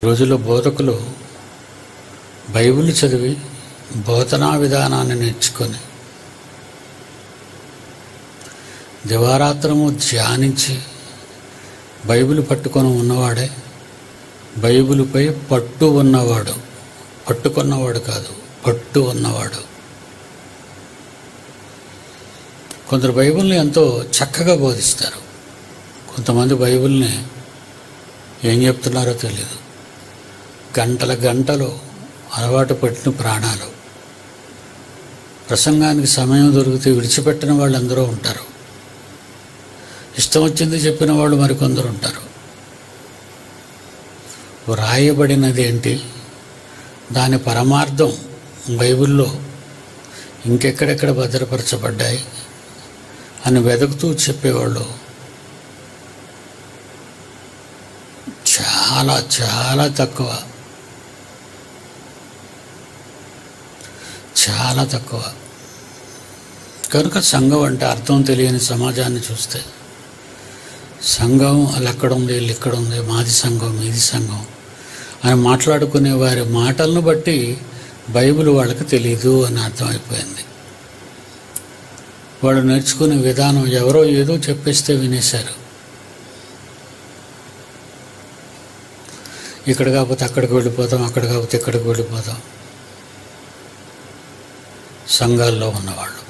రోజుల్లో బోధకులు బైబిల్ చదివి బోధనా విధానాన్ని నేర్చుకొని దివారాత్రము ధ్యానించి బైబిల్ పట్టుకొని ఉన్నవాడే బైబిలుపై పట్టు ఉన్నవాడు. పట్టుకున్నవాడు కాదు, పట్టు ఉన్నవాడు. కొందరు బైబిల్ని ఎంతో చక్కగా బోధిస్తారు. కొంతమంది బైబిల్ని ఏం చెప్తున్నారో తెలియదు. గంటల గంటలు అలవాటు పట్టిన ప్రాణాలు. ప్రసంగానికి సమయం దొరికితే విడిచిపెట్టిన వాళ్ళు అందరూ ఉంటారు. ఇష్టం వచ్చింది చెప్పిన వాళ్ళు మరికొందరు ఉంటారు. వ్రాయబడినది ఏంటి, దాని పరమార్థం బైబిల్లో ఇంకెక్కడెక్కడ భద్రపరచబడ్డాయి అని వెతుకుతూ చెప్పేవాళ్ళు చాలా చాలా తక్కువ, చాలా తక్కువ. కనుక సంఘం అంటే అర్థం తెలియని సమాజాన్ని చూస్తే సంఘం వాళ్ళు ఎక్కడుంది, వీళ్ళు ఇక్కడుంది, మాది సంఘం, మీది సంఘం అని మాట్లాడుకునే వారి మాటలను బట్టి బైబిల్ వాళ్ళకి తెలియదు అని అర్థమైపోయింది. వాళ్ళు నేర్చుకునే విధానం ఎవరో ఏదో చెప్పేస్తే వినేశారు. ఇక్కడ కాకపోతే అక్కడికి వెళ్ళిపోతాం, అక్కడ కాకపోతే ఇక్కడికి వెళ్ళిపోతాం. సంఘాల్లో ఉన్నవాళ్ళు